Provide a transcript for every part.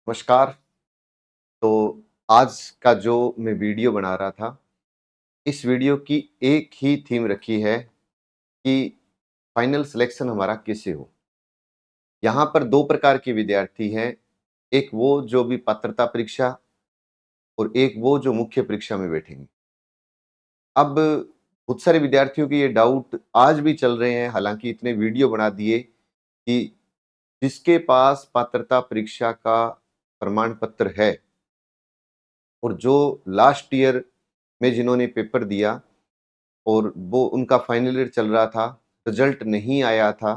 नमस्कार। तो आज का जो मैं वीडियो बना रहा था, इस वीडियो की एक ही थीम रखी है कि फाइनल सिलेक्शन हमारा किससे हो। यहाँ पर 2 प्रकार के विद्यार्थी हैं, एक वो जो भी पात्रता परीक्षा और एक वो जो मुख्य परीक्षा में बैठेंगे। अब बहुत सारे विद्यार्थियों के ये डाउट आज भी चल रहे हैं, हालाँकि इतने वीडियो बना दिए कि जिसके पास पात्रता परीक्षा का प्रमाण पत्र है और जो लास्ट ईयर में जिन्होंने पेपर दिया और वो उनका फाइनल ईयर चल रहा था, रिजल्ट नहीं आया था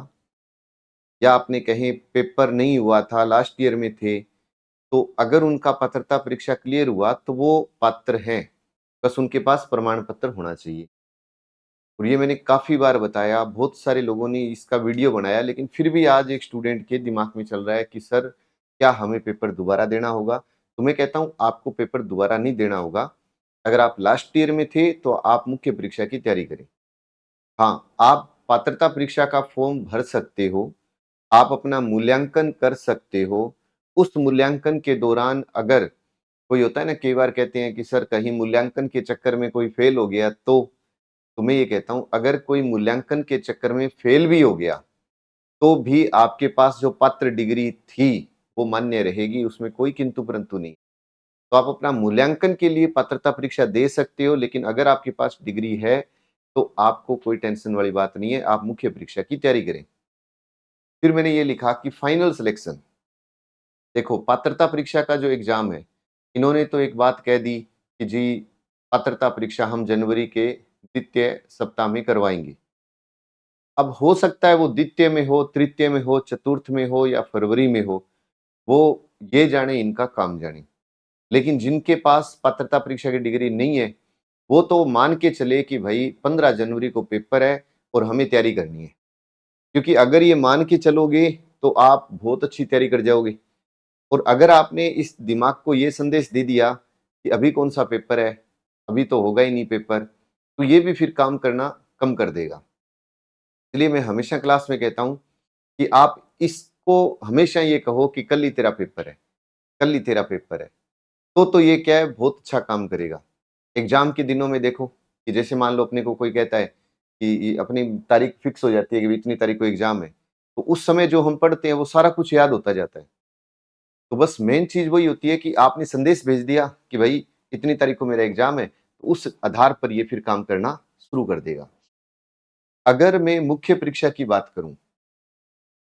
या आपने कहें पेपर नहीं हुआ था, लास्ट ईयर में थे, तो अगर उनका पात्रता परीक्षा क्लियर हुआ तो वो पात्र हैं, बस उनके पास प्रमाण पत्र होना चाहिए। और ये मैंने काफ़ी बार बताया, बहुत सारे लोगों ने इसका वीडियो बनाया, लेकिन फिर भी आज एक स्टूडेंट के दिमाग में चल रहा है कि सर, क्या हमें पेपर दोबारा देना होगा? तो मैं कहता हूँ आपको पेपर दोबारा नहीं देना होगा। अगर आप लास्ट ईयर में थे तो आप मुख्य परीक्षा की तैयारी करें। हाँ, आप पात्रता परीक्षा का फॉर्म भर सकते हो, आप अपना मूल्यांकन कर सकते हो। उस मूल्यांकन के दौरान अगर कोई होता है ना, कई बार कहते हैं कि सर कहीं मूल्यांकन के चक्कर में कोई फेल हो गया तो मैं ये कहता हूँ अगर कोई मूल्यांकन के चक्कर में फेल भी हो गया, तो भी आपके पास जो पात्र डिग्री थी, वो मान्य रहेगी, उसमें कोई किंतु परंतु नहीं। तो आप अपना मूल्यांकन के लिए पात्रता परीक्षा दे सकते हो, लेकिन अगर आपके पास डिग्री है, तो आपको कोई टेंशन वाली बात नहीं है, आप मुख्य परीक्षा की तैयारी करें। फिर मैंने ये लिखा कि फाइनल सिलेक्शन, देखो पात्रता परीक्षा का जो एग्ज़ाम है, इन्होंने तो एक बात कह दी कि जी पात्रता परीक्षा हम जनवरी के द्वितीय सप्ताह में करवाएँगे। अब हो सकता है वो द्वितीय में हो, तृतीय में हो, चतुर्थ में हो या फरवरी में हो, वो ये जाने इनका काम जाने। लेकिन जिनके पास पात्रता परीक्षा की डिग्री नहीं है, वो तो मान के चले कि भई 15 जनवरी को पेपर है और हमें तैयारी करनी है। क्योंकि अगर ये मान के चलोगे, तो आप बहुत अच्छी तैयारी कर जाओगे और अगर आपने इस दिमाग को ये संदेश दे दिया कि अभी कौन-सा पेपर है, अभी तो होगा ही नहीं पेपर, तो ये भी फिर काम करना कम कर देगा। इसलिए मैं हमेशा क्लास में कहता हूँ कि आप इसको हमेशा ये कहो कि कल ही तेरा पेपर है, कल ही तेरा पेपर है। तो ये क्या है, बहुत अच्छा काम करेगा। एग्ज़ाम के दिनों में देखो कि जैसे मान लो अपने को कोई कहता है कि अपनी तारीख फिक्स हो जाती है कि इतनी तारीख को एग्ज़ाम है, तो उस समय जो हम पढ़ते हैं वो सारा कुछ याद होता जाता है। तो बस मेन चीज़ वही होती है कि आपने संदेश भेज दिया कि भई इतनी तारीख को मेरा एग्ज़ाम है, तो उस आधार पर ये फिर काम करना शुरू कर देगा। अगर मैं मुख्य परीक्षा की बात करूँ,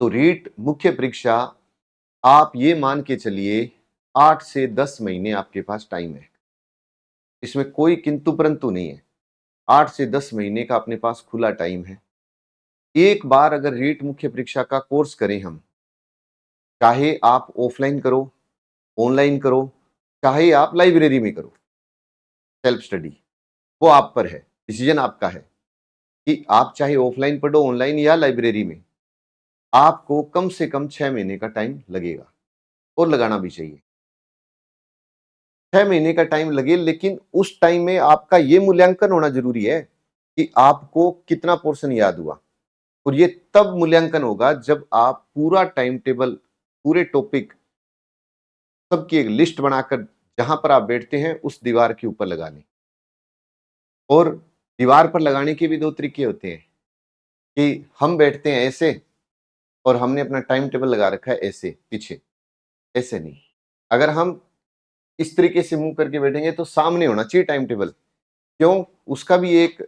तो रीट मुख्य परीक्षा आप ये मान के चलिए 8 से 10 महीने आपके पास टाइम है। इसमें कोई किंतु परंतु नहीं है। 8 से 10 महीने का अपने पास खुला टाइम है। एक बार अगर रीट मुख्य परीक्षा का कोर्स करें हम, चाहे आप ऑफलाइन करो, ऑनलाइन करो, चाहे आप लाइब्रेरी में करो, सेल्फ स्टडी, वो आप पर है, डिसीजन आपका है कि आप चाहे ऑफलाइन पढ़ो, ऑनलाइन या लाइब्रेरी में, आपको कम से कम 6 महीने का टाइम लगेगा और लगाना भी चाहिए। 6 महीने का टाइम लगे, लेकिन उस टाइम में आपका ये मूल्यांकन होना ज़रूरी है कि आपको कितना पोर्शन याद हुआ और ये तब मूल्यांकन होगा जब आप पूरा टाइम टेबल, पूरे टॉपिक सबकी एक लिस्ट बनाकर जहाँ पर आप बैठते हैं, उस दीवार के ऊपर लगा लें। और दीवार पर लगाने के भी 2 तरीके होते हैं कि हम बैठते हैं ऐसे और हमने अपना टाइम टेबल लगा रखा है ऐसे पीछे, ऐसे नहीं। अगर हम इस तरीके से मुँह करके बैठेंगे तो सामने होना चाहिए टाइम टेबल। क्यों? उसका भी एक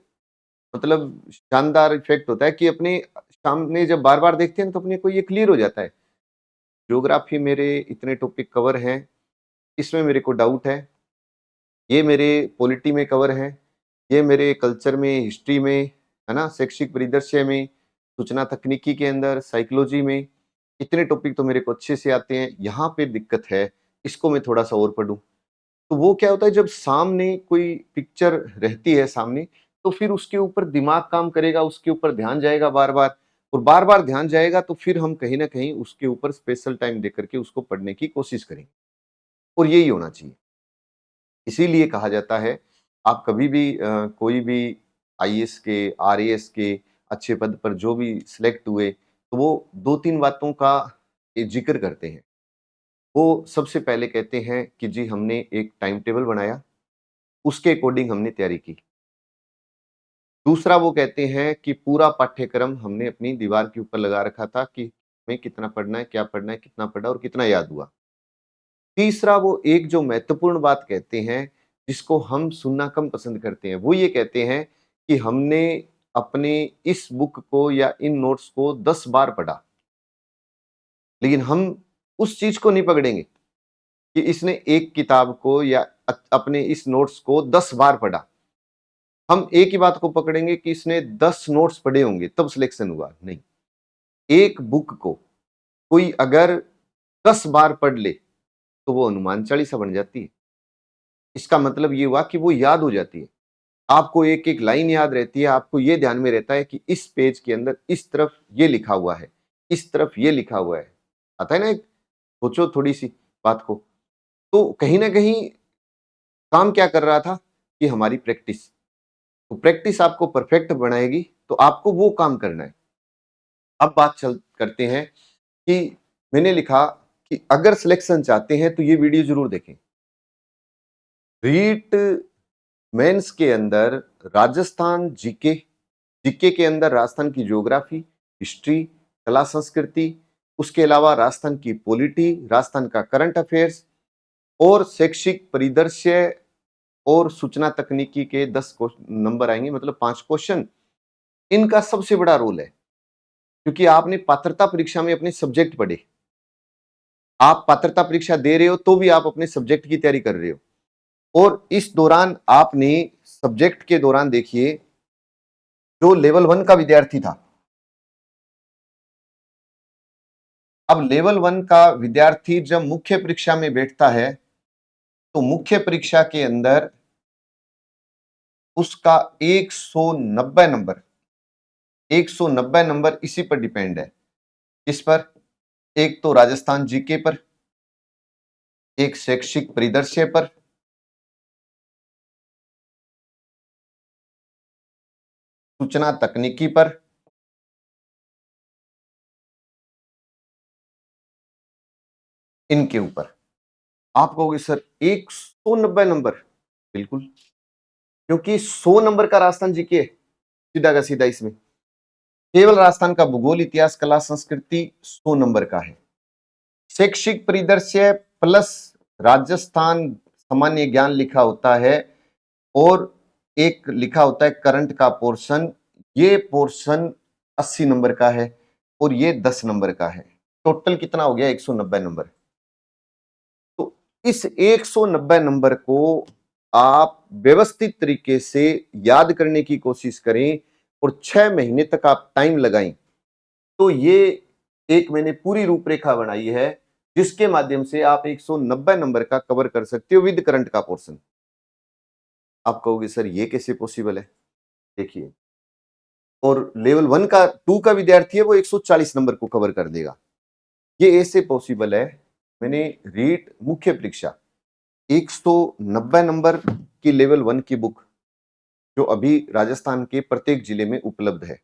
मतलब शानदार इफ़ेक्ट होता है कि अपने सामने जब बार-बार देखते हैं तो अपने को ये क्लियर हो जाता है। ज्योग्राफी मेरे इतने टॉपिक कवर हैं, इसमें मेरे को डाउट है, ये मेरे पॉलिटी में कवर हैं, ये मेरे कल्चर में, हिस्ट्री में, है ना? शैक्षिक परिदृश्य में, सूचना तकनीकी के अंदर, साइकोलॉजी में, इतने टॉपिक तो मेरे को अच्छे से आते हैं, यहाँ पे दिक्कत है, इसको मैं थोड़ा-सा और पढ़ूँ। तो वो क्या होता है जब सामने कोई पिक्चर रहती है सामने, तो फिर उसके ऊपर दिमाग काम करेगा, उसके ऊपर ध्यान जाएगा बार-बार और बार-बार ध्यान जाएगा तो फिर हम कहीं न कहीं उसके ऊपर स्पेशल टाइम देकर के उसको पढ़ने की कोशिश करेंगे और यही होना चाहिए। इसीलिए कहा जाता है, आप कभी भी कोई भी आईएएस के, आरएएस के अच्छे पद पर जो भी सिलेक्ट हुए, तो वो 2-3 बातों का ज़िक्र करते हैं। वो सबसे पहले कहते हैं कि जी हमने एक टाइम टेबल बनाया, उसके अकॉर्डिंग हमने तैयारी की। दूसरा वो कहते हैं कि पूरा पाठ्यक्रम हमने अपनी दीवार के ऊपर लगा रखा था कि हमें कितना पढ़ना है, क्या पढ़ना है, कितना पढ़ा और कितना याद हुआ। तीसरा वो एक जो महत्वपूर्ण बात कहते हैं, जिसको हम सुनना कम पसंद करते हैं, वो ये कहते हैं कि हमने अपने इस बुक को या इन नोट्स को 10 बार पढ़ा। लेकिन हम उस चीज़ को नहीं पकड़ेंगे कि इसने एक किताब को या अपने इस नोट्स को 10 बार पढ़ा। हम एक ही बात को पकड़ेंगे कि इसने 10 नोट्स पढ़े होंगे तब सिलेक्शन हुआ, नहीं। एक बुक को कोई अगर 10 बार पढ़ ले, तो वो हनुमान चालीसा बन जाती है। इसका मतलब ये हुआ कि वो याद हो जाती है। आपको एक-एक लाइन याद रहती है, आपको ये ध्यान में रहता है कि इस पेज के अंदर इस तरफ ये लिखा हुआ है, इस तरफ ये लिखा हुआ है। आता है ना एक, सोचो थोड़ी-सी बात को। तो कहीं न कहीं काम क्या कर रहा था कि हमारी प्रैक्टिस। तो प्रैक्टिस आपको परफेक्ट बनाएगी, तो आपको वो काम करना है। अब बात चल करते हैं कि मैंने लिखा कि अगर सिलेक्शन चाहते हैं तो ये वीडियो ज़रूर देखें। रीट मेंस के अंदर राजस्थान जीके, जीके के अंदर राजस्थान की ज्योग्राफी, हिस्ट्री, कला संस्कृति, उसके अलावा राजस्थान की पॉलिटी, राजस्थान का करंट अफेयर्स और शैक्षिक परिदृश्य और सूचना तकनीकी के 10 नंबर आएंगे, मतलब 5 क्वेश्चन। इनका सबसे बड़ा रोल है, क्योंकि आपने पात्रता परीक्षा में अपने सब्जेक्ट पढ़े, आप पात्रता परीक्षा दे रहे हो तो भी आप अपने सब्जेक्ट की तैयारी कर रहे हो, और इस दौरान आपने सब्जेक्ट के दौरान देखिए, जो लेवल 1 का विद्यार्थी था, अब लेवल 1 का विद्यार्थी जब मुख्य परीक्षा में बैठता है, तो मुख्य परीक्षा के अंदर उसका 190 नंबर, 190 नंबर इसी पर डिपेंड है। इस पर एक तो राजस्थान जीके पर, एक शैक्षिक परिदृश्य पर, सूचना तकनीकी पर, इनके ऊपर। आप कहोगे सर 190 नंबर, बिल्कुल, क्योंकि 100 नंबर का राजस्थान जीके है, सीधा का सीधा। इसमें केवल राजस्थान का भूगोल, इतिहास, कला, संस्कृति 100 नंबर का है। शैक्षिक परिदृश्य प्लस राजस्थान सामान्य ज्ञान लिखा होता है, और एक लिखा होता है करंट का पोर्शन। ये पोर्शन 80 नंबर का है और ये 10 नंबर का है। टोटल कितना हो गया? 190 नंबर। तो इस 190 नंबर को आप व्यवस्थित तरीके से याद करने की कोशिश करें और 6 महीने तक आप टाइम लगाएं, तो ये एक मैंने पूरी रूपरेखा बनाई है, जिसके माध्यम से आप 190 नंबर का कवर कर सकते हो विद करंट का पोर्शन। आप कहोगे सर ये कैसे पॉसिबल है? देखिए, और लेवल 1 का 2 का विद्यार्थी है, वो 140 नंबर को कवर कर देगा। ये ऐसे पॉसिबल है। मैंने रीट मुख्य परीक्षा 190 नंबर की लेवल 1 की बुक, जो अभी राजस्थान के प्रत्येक जिले में उपलब्ध है,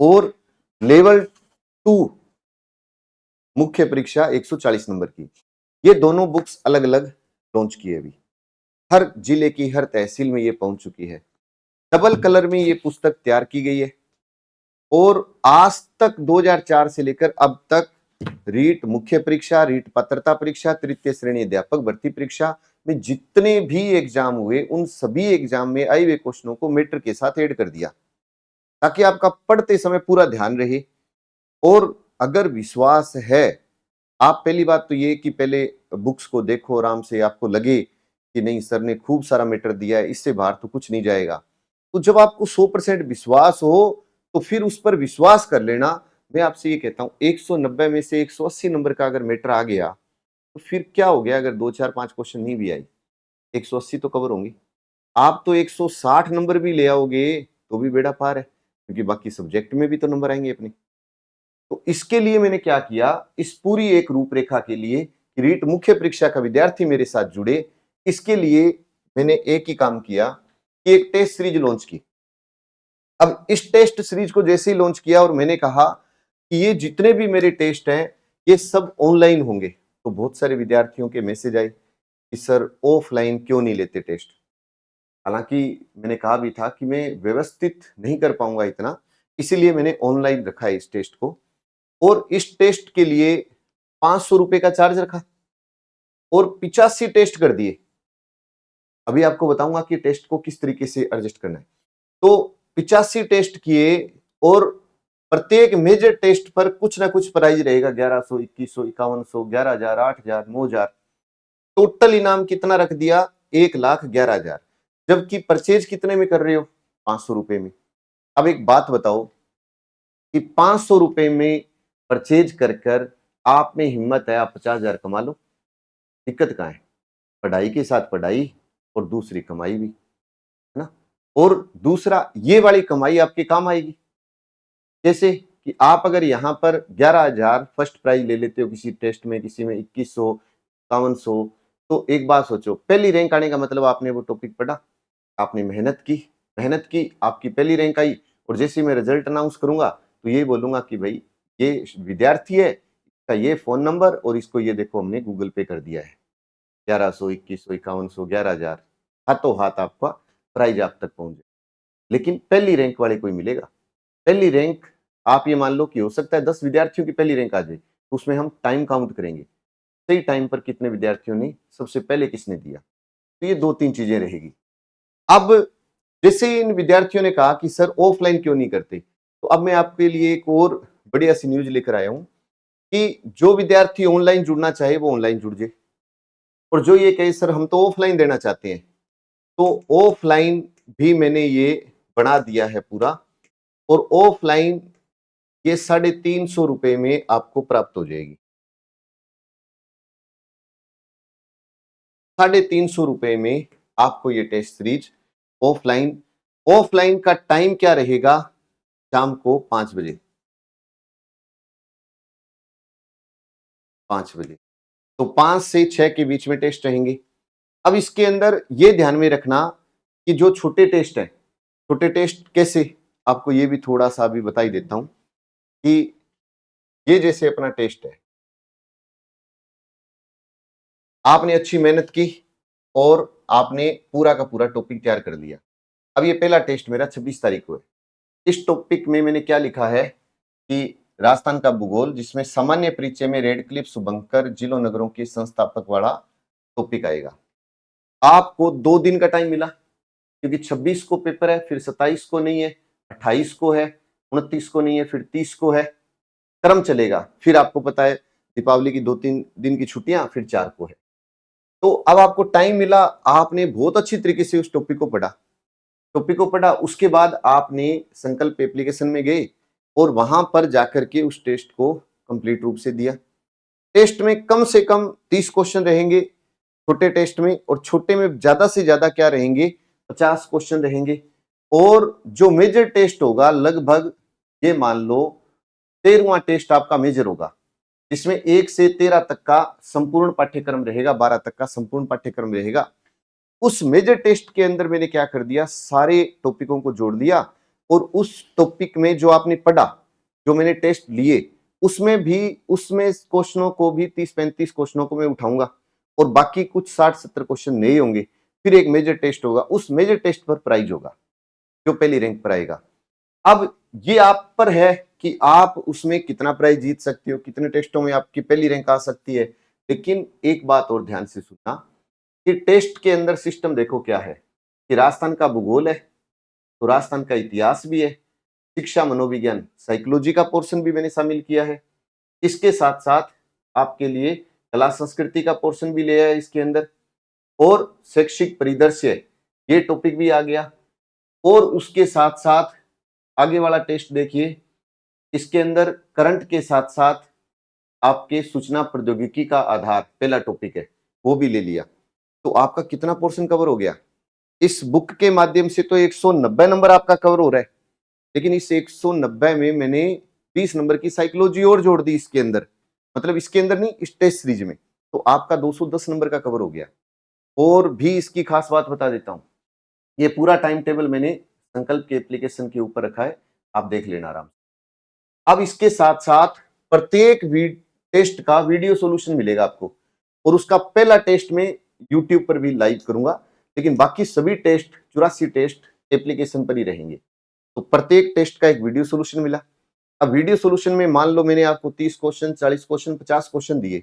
और लेवल 2 मुख्य परीक्षा 140 नंबर की, ये दोनों बुक्स अलग अलग लॉन्च की है अभी। हर जिले की हर तहसील में ये पहुंच चुकी है। डबल कलर में ये पुस्तक तैयार की गई है, और आज तक 2004 से लेकर अब तक रीट मुख्य परीक्षा, रीट पात्रता परीक्षा, तृतीय श्रेणी अध्यापक भर्ती परीक्षा में जितने भी एग्जाम हुए, उन सभी एग्जाम में आए हुए क्वेश्चनों को मैटर के साथ ऐड कर दिया, ताकि आपका पढ़ते समय पूरा ध्यान रहे। और अगर विश्वास है, आप पहली बात तो ये कि पहले बुक्स को देखो आराम से, आपको लगे कि नहीं सर ने खूब सारा मैटर दिया है, इससे बाहर तो कुछ नहीं जाएगा। तो जब आपको 100% विश्वास हो, तो फिर उस पर विश्वास कर लेना। मैं आपसे ये कहता हूं, 190 में से 180 नंबर का अगर मैटर आ गया, तो फिर क्या हो गया? अगर 2 4 5 क्वेश्चन नहीं भी आई, 180 तो कवर होंगे। आप तो 160 नंबर भी ले आओगे तो भी बेड़ा पार है, क्योंकि बाकी सब्जेक्ट में भी तो नंबर आएंगे अपने। तो इसके लिए मैंने क्या किया, इस पूरी एक रूपरेखा के लिए कि रीट मुख्य परीक्षा का विद्यार्थी मेरे साथ जुड़े, इसके लिए मैंने एक ही काम किया कि एक टेस्ट सीरीज लॉन्च की। अब इस टेस्ट सीरीज को जैसे ही लॉन्च किया, और मैंने कहा कि ये जितने भी मेरे टेस्ट हैं, ये सब ऑनलाइन होंगे। तो बहुत सारे विद्यार्थियों के मैसेज आए कि सर ऑफलाइन क्यों नहीं लेते टेस्ट। हालांकि मैंने कहा भी था कि मैं व्यवस्थित नहीं कर पाऊंगा इतना, इसीलिए मैंने ऑनलाइन रखा है इस टेस्ट को। और इस टेस्ट के लिए 500 रुपए का चार्ज रखा और 85 टेस्ट कर दिए। अभी आपको बताऊंगा कि टेस्ट को किस तरीके से एडजस्ट करना है। तो 85 टेस्ट किए और प्रत्येक मेजर टेस्ट पर कुछ ना कुछ प्राइज रहेगा, 1100, 2100, 5100, 11,000, 8,000, 9,000। टोटल इनाम कितना रख दिया? 1,11,000। जबकि परचेज कितने में कर रहे हो? 500 रुपए में। अब एक बात बताओ कि 500 रुपए में परचेज कर कर आप में हिम्मत है आप 50,000 कमा लो। दिक्कत कहां है? पढ़ाई के साथ पढ़ाई और दूसरी कमाई भी, है ना? और दूसरा, ये वाली कमाई आपके काम आएगी। जैसे कि आप अगर यहां पर 11,000 फर्स्ट प्राइज ले लेते हो किसी टेस्ट में, किसी में 2100, 5100, तो एक बात सोचो, पहली रैंक आने का मतलब आपने वो टॉपिक पढ़ा, आपने मेहनत की, आपकी पहली रैंक आई। और जैसे ही मैं रिजल्ट अनाउंस करूंगा तो ये बोलूंगा कि भाई ये विद्यार्थी है, इसका ये फोन नंबर और इसको ये देखो हमने गूगल पे कर दिया है। 1100, 2100, 5100, 11,000, हाथों हाथ आपका प्राइज आप तक पहुंच जाए। लेकिन पहली रैंक वाले कोई मिलेगा? पहली रैंक, आप ये मान लो कि हो सकता है 10 विद्यार्थियों की पहली रैंक आ जाए, तो उसमें हम टाइम काउंट करेंगे, सही टाइम पर कितने विद्यार्थियों ने सबसे पहले किसने दिया। तो ये 2-3 चीजें रहेगी। अब जैसे इन विद्यार्थियों ने कहा कि सर ऑफलाइन क्यों नहीं करते, तो अब मैं आपके लिए एक और बढ़िया सी न्यूज लेकर आया हूं कि जो विद्यार्थी ऑनलाइन जुड़ना चाहे वो ऑनलाइन जुड़ जाए, और जो ये कहे सर हम तो ऑफलाइन देना चाहते हैं, तो ऑफलाइन भी मैंने ये बना दिया है पूरा। और ऑफलाइन ये 350 रुपए में आपको प्राप्त हो जाएगी। 350 रुपए में आपको ये टेस्ट सीरीज ऑफलाइन। ऑफलाइन का टाइम क्या रहेगा? शाम को 5 बजे, 5 बजे। तो 5 से 6 के बीच में टेस्ट रहेंगे। अब इसके अंदर ये ध्यान में रखना कि जो छोटे टेस्ट हैं, छोटे टेस्ट कैसे, आपको ये भी थोड़ा सा अभी बता ही देता हूं कि ये जैसे अपना टेस्ट है, आपने अच्छी मेहनत की और आपने पूरा का पूरा टॉपिक तैयार कर लिया। अब ये पहला टेस्ट मेरा 26 तारीख को है। इस टॉपिक में मैंने क्या लिखा है कि राजस्थान का भूगोल, जिसमें सामान्य परिचय में रेडक्लिफ, शुभंकर, जिलों नगरों के संस्थापक वाला टॉपिक आएगा। आपको 2 दिन का टाइम मिला, क्योंकि 26 को पेपर है, फिर 27 को नहीं है, 28 को है, 29 को नहीं है, फिर 30 को है, क्रम चलेगा। फिर आपको पता है दीपावली की 2-3 दिन की छुट्टियां, फिर 4 को है। तो अब आपको टाइम मिला, आपने बहुत अच्छी तरीके से उस टॉपिक को पढ़ा। उसके बाद आपने संकल्प एप्लीकेशन में गए और वहां पर जाकर के उस टेस्ट को कंप्लीट रूप से दिया। टेस्ट में कम से कम 30 क्वेश्चन रहेंगे छोटे टेस्ट में, और छोटे में ज्यादा से ज्यादा क्या रहेंगे? 50 क्वेश्चन रहेंगे। और जो मेजर टेस्ट होगा, लगभग ये मान लो 13वां टेस्ट आपका मेजर होगा, जिसमें 1 से 13 तक का संपूर्ण पाठ्यक्रम रहेगा, 12 तक का संपूर्ण पाठ्यक्रम रहेगा। उस मेजर टेस्ट के अंदर मैंने क्या कर दिया, सारे टॉपिकों को जोड़ दिया। और उस टॉपिक में जो आपने पढ़ा, जो मैंने टेस्ट लिए, उसमें क्वेश्चनों को भी 30-35 क्वेश्चनों को मैं उठाऊंगा, और बाकी कुछ 60-70 क्वेश्चन नहीं होंगे। फिर एक मेजर टेस्ट होगा, उस मेजर टेस्ट पर प्राइज होगा जो पहली रैंक पर आएगा। अब ये आप पर है कि आप उसमें कितना प्राइज जीत सकते हो, कितने टेस्टों में आपकी पहली रैंक आ सकती है। लेकिन एक बात और ध्यान से सुनना कि टेस्ट के अंदर सिस्टम देखो क्या है, कि राजस्थान का भूगोल है तो राजस्थान का इतिहास भी है, शिक्षा, मनोविज्ञान, साइकोलॉजी का पोर्शन भी मैंने शामिल किया है। इसके साथ साथ आपके लिए कला संस्कृति का पोर्शन भी ले आया इसके अंदर, और शैक्षिक परिदृश्य, ये टॉपिक भी आ गया। और उसके साथ साथ आगे वाला टेस्ट देखिए, इसके अंदर करंट के साथ साथ आपके सूचना प्रौद्योगिकी का आधार पहला टॉपिक है, वो भी ले लिया। तो आपका कितना पोर्शन कवर हो गया? इस बुक के माध्यम से तो 190 नंबर आपका कवर हो रहा है, लेकिन इस 190 में मैंने 20 नंबर की साइकोलॉजी और जोड़ दी इसके अंदर, मतलब इसके अंदर नहीं, इस टेस्ट सीरीज में। तो आपका 210 नंबर का कवर हो गया। और भी इसकी खास बात बता देता हूं, ये पूरा टाइम टेबल मैंने संकल्प के एप्लीकेशन के ऊपर रखा है, आप देख लेना आराम से। अब इसके साथ साथ प्रत्येक टेस्ट का वीडियो सॉल्यूशन मिलेगा आपको, और उसका पहला टेस्ट मैं यूट्यूब पर भी लाइव करूंगा, लेकिन बाकी सभी टेस्ट 84 टेस्ट एप्लीकेशन पर ही रहेंगे। तो प्रत्येक टेस्ट का एक वीडियो सॉल्यूशन मिला। अब वीडियो सॉल्यूशन में मान लो मैंने आपको 30 क्वेश्चन, 40 क्वेश्चन, 50 क्वेश्चन दिए।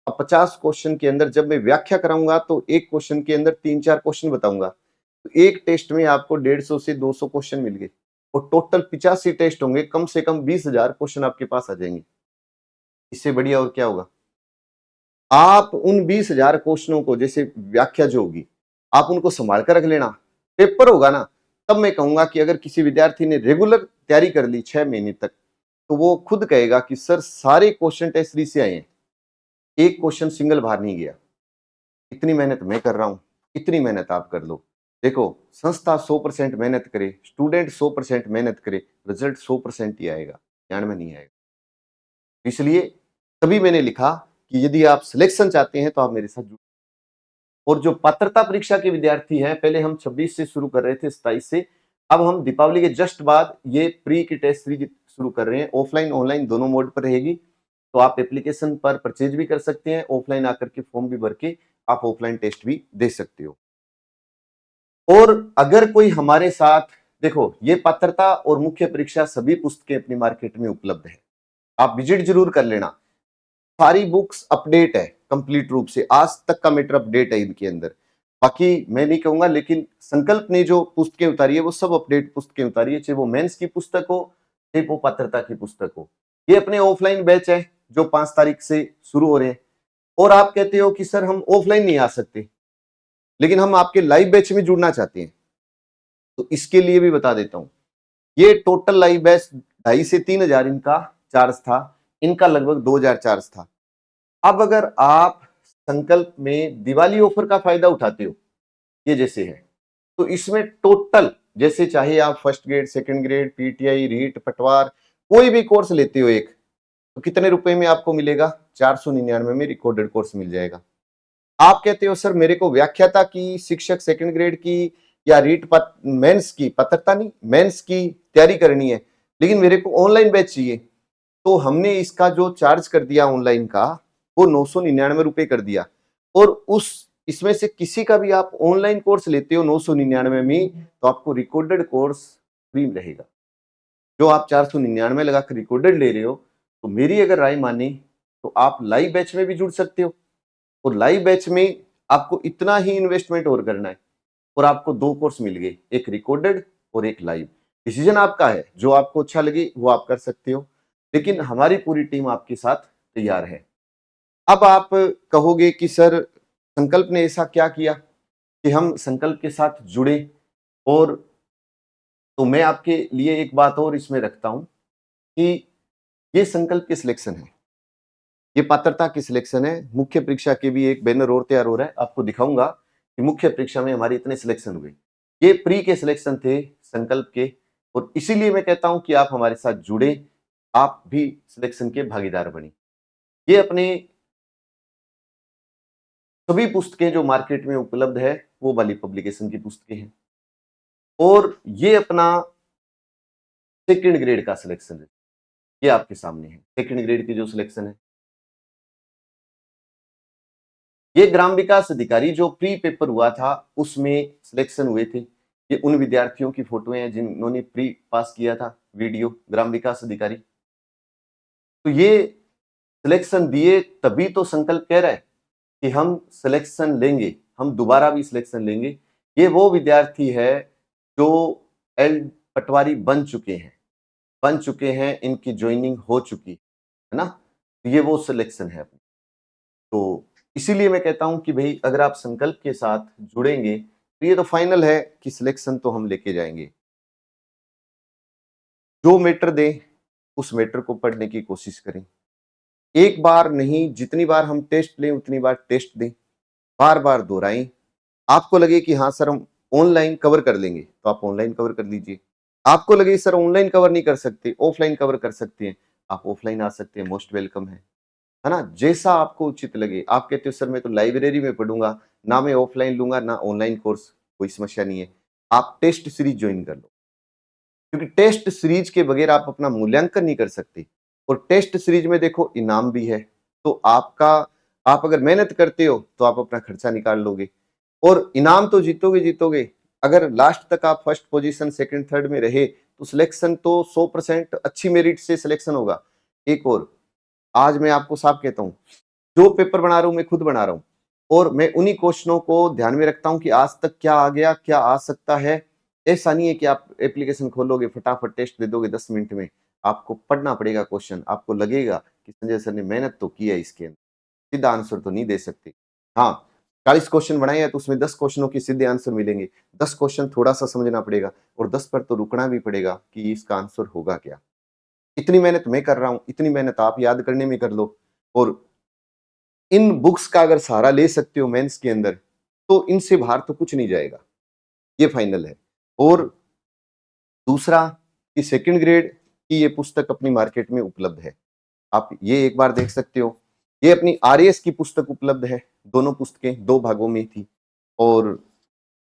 अब 50 क्वेश्चन के अंदर जब मैं व्याख्या कराऊंगा तो एक क्वेश्चन के अंदर 3-4 क्वेश्चन बताऊंगा, तो एक टेस्ट में आपको 150 से 200 क्वेश्चन मिल गए, और टोटल 85 टेस्ट होंगे, कम से कम 20,000 क्वेश्चन आपके पास आ जाएंगे। इससे बढ़िया और क्या होगा? आप उन 20,000 क्वेश्चनों को, जैसे व्याख्या जो होगी, आप उनको संभाल कर रख लेना। पेपर होगा ना, तब मैं कहूंगा कि अगर किसी विद्यार्थी ने रेगुलर तैयारी कर ली 6 महीने तक, तो वो खुद कहेगा कि सर सारे क्वेश्चन टेस्ट सीरीज से आए हैं, एक क्वेश्चन सिंगल बाहर नहीं गया। इतनी मेहनत मैं कर रहा हूं, इतनी मेहनत आप कर लो। देखो, संस्था 100% मेहनत करे, स्टूडेंट 100% मेहनत करे, रिजल्ट 100% ही आएगा, ज्ञान में नहीं आएगा। इसलिए तभी मैंने लिखा कि यदि आप सिलेक्शन चाहते हैं तो आप मेरे साथ जुड़िए। और जो पात्रता परीक्षा के विद्यार्थी हैं, पहले हम 26 से शुरू कर रहे थे, 27 से, अब हम दीपावली के जस्ट बाद ये प्री की टेस्ट सीरीज शुरू कर रहे हैं। ऑफलाइन ऑनलाइन दोनों मोड पर रहेगी, तो आप एप्लीकेशन पर परचेज भी कर सकते हैं, ऑफलाइन आकर के फॉर्म भी भर के आप ऑफलाइन टेस्ट भी दे सकते हो। और अगर कोई हमारे साथ, देखो ये पात्रता और मुख्य परीक्षा सभी पुस्तकें अपनी मार्केट में उपलब्ध है, आप विजिट जरूर कर लेना। सारी बुक्स अपडेट है कंप्लीट रूप से, आज तक का मैटर अपडेट है इनके अंदर। बाकी मैं नहीं कहूंगा, लेकिन संकल्प ने जो पुस्तकें उतारी है वो सब अपडेट पुस्तकें उतारी है, चाहे वो मेंस की पुस्तक हो, चाहे वो पात्रता की पुस्तक हो। ये अपने ऑफलाइन बैच है जो 5 तारीख से शुरू हो रहे हैं। और आप कहते हो कि सर हम ऑफलाइन नहीं आ सकते, लेकिन हम आपके लाइव बैच में जुड़ना चाहते हैं, तो इसके लिए भी बता देता हूं। ये टोटल लाइव बैच 2,500 से 3,000 इनका चार्ज था, इनका लगभग 2,000 चार्ज था। अब अगर आप संकल्प में दिवाली ऑफर का फायदा उठाते हो, ये जैसे है, तो इसमें टोटल, जैसे चाहे आप first grade, second grade, PTI, REET, पटवार, कोई भी कोर्स लेते हो एक, तो कितने रुपए में आपको मिलेगा? 499 में रिकॉर्डेड कोर्स मिल जाएगा। आप कहते हो सर मेरे को व्याख्याता की, शिक्षक सेकंड ग्रेड की, या रीट मेंस की, पत्रता नहीं, मेंस की तैयारी करनी है, लेकिन मेरे को ऑनलाइन बैच चाहिए, तो हमने इसका जो चार्ज कर दिया ऑनलाइन का, वो 999 रुपए कर दिया। और उस इसमें से किसी का भी आप ऑनलाइन कोर्स लेते हो 999 में, तो आपको रिकॉर्डेड कोर्स फ्री रहेगा। जो आप 499 लगाकर रिकॉर्डेड ले रहे हो, तो मेरी अगर राय माने तो आप लाइव बैच में भी जुड़ सकते हो। और लाइव बैच में आपको इतना ही इन्वेस्टमेंट और करना है, और आपको 2 कोर्स मिल गए, एक रिकॉर्डेड और एक लाइव। डिसीजन आपका है, जो आपको अच्छा लगे वो आप कर सकते हो, लेकिन हमारी पूरी टीम आपके साथ तैयार है। अब आप कहोगे कि सर संकल्प ने ऐसा क्या किया कि हम संकल्प के साथ जुड़े? और तो मैं आपके लिए एक बात और इसमें रखता हूं कि ये संकल्प की सिलेक्शन है, ये पात्रता की सिलेक्शन है। मुख्य परीक्षा के भी एक बैनर और तैयार हो रहा है, आपको दिखाऊंगा कि मुख्य परीक्षा में हमारे इतने सिलेक्शन हुए। ये प्री के सिलेक्शन थे संकल्प के, और इसीलिए मैं कहता हूं कि आप हमारे साथ जुड़े, आप भी सिलेक्शन के भागीदार बने। ये अपने सभी पुस्तकें जो मार्केट में उपलब्ध है, वो वाली पब्लिकेशन की पुस्तकें हैं, और ये अपना सेकंड ग्रेड का सिलेक्शन है। ये आपके सामने है सेकंड ग्रेड की जो सिलेक्शन है। ये ग्राम विकास अधिकारी जो प्री पेपर हुआ था उसमें सिलेक्शन हुए थे। ये उन विद्यार्थियों की फोटो हैं जिन्होंने प्री पास किया था, वीडियो ग्राम विकास अधिकारी। तो ये सिलेक्शन दिए, तभी तो संकल्प कह रहा है कि हम सिलेक्शन लेंगे, हम दोबारा भी सिलेक्शन लेंगे। ये वो विद्यार्थी है जो एल पटवारी बन चुके हैं, इनकी ज्वाइनिंग हो चुकी है ना, तो ये वो सिलेक्शन है। तो इसीलिए मैं कहता हूं कि भाई अगर आप संकल्प के साथ जुड़ेंगे, तो ये तो फाइनल है कि सिलेक्शन तो हम लेके जाएंगे। जो मैटर दें उस मैटर को पढ़ने की कोशिश करें, एक बार नहीं, जितनी बार हम टेस्ट लें उतनी बार टेस्ट दें, बार बार दोहराएं। आपको लगे कि हाँ सर हम ऑनलाइन कवर कर लेंगे, तो आप ऑनलाइन कवर कर लीजिए। आपको लगे सर ऑनलाइन कवर नहीं कर सकते, ऑफलाइन कवर कर सकते हैं, आप ऑफलाइन आ सकते हैं, मोस्ट वेलकम है ना? जैसा आपको उचित लगे। आप कहते हो सर मैं तो लाइब्रेरी में पढ़ूंगा, ना मैं ऑफलाइन लूंगा ना ऑनलाइन कोर्स, कोई समस्या नहीं है, आप टेस्ट सीरीज ज्वाइन कर लो, क्योंकि टेस्ट सीरीज के बगैर आप अपना मूल्यांकन नहीं कर सकते। और टेस्ट सीरीज में देखो इनाम भी है, तो आप अगर मेहनत करते हो तो आप अपना खर्चा निकाल लोगे और इनाम तो जीतोगे जीतोगे। अगर लास्ट तक आप फर्स्ट पोजीशन सेकंड थर्ड में रहे तो सिलेक्शन तो 100% अच्छी मेरिट से सिलेक्शन होगा। एक और आज मैं आपको साफ कहता हूँ, जो पेपर बना रहा हूँ मैं खुद बना रहा हूँ और मैं उन्हीं क्वेश्चनों को ध्यान में रखता हूँ कि आज तक क्या आ गया, क्या आ सकता है। ऐसा नहीं है कि आप एप्लीकेशन खोलोगे फटाफट टेस्ट दे दोगे 10 मिनट में। आपको पढ़ना पड़ेगा क्वेश्चन, आपको लगेगा कि संजय सर ने मेहनत तो की है इसके अंदर, सीधा आंसर तो नहीं दे सकते। हाँ, 40 क्वेश्चन बनाए हैं तो उसमें 10 क्वेश्चनों के सीधे आंसर मिलेंगे, 10 क्वेश्चन थोड़ा-सा समझना पड़ेगा और 10 पर तो रुकना भी पड़ेगा कि इसका आंसर होगा क्या? इतनी मेहनत मैं कर रहा हूँ, इतनी मेहनत आप याद करने में कर लो और इन बुक्स का अगर सहारा ले सकते हो मेंस के अंदर, तो इनसे बाहर तो कुछ नहीं जाएगा, ये फाइनल है। और दूसरा कि सेकंड ग्रेड की ये पुस्तक अपनी मार्केट में उपलब्ध है। आप ये एक बार देख सकते हो। ये अपनी आरएएस की पुस्तक उपलब्ध है, दोनों पुस्तकें 2 भागों में थी और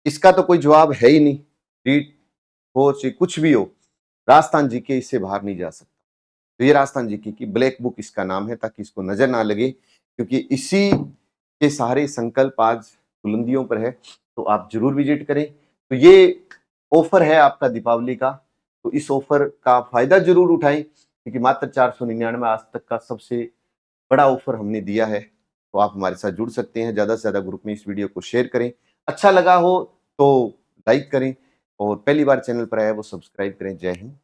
इसका तो कोई जवाब है ही नहीं। रीट हो चाहे कुछ भी हो, राजस्थान जीके इससे बाहर नहीं जा सकता। तो ये राजस्थान जीके की ब्लैक बुक इसका नाम है ताकि इसको नज़र ना लगे क्योंकि इसी के सारे संकल्प आज बुलंदियों पर है, तो आप ज़रूर विज़िट करें। तो ये ऑफ़र है आपका दीपावली का, तो इस ऑफ़र का फ़ायदा ज़रूर उठाएँ क्योंकि मात्र 499 आज तक का सबसे बड़ा ऑफ़र हमने दिया है। तो आप हमारे साथ जुड़ सकते हैं, ज़्यादा से ज़्यादा ग्रुप में इस वीडियो को शेयर करें। अच्छा लगा हो तो लाइक करें और पहली बार चैनल पर आए हैं वो सब्सक्राइब करें। जय हिंद।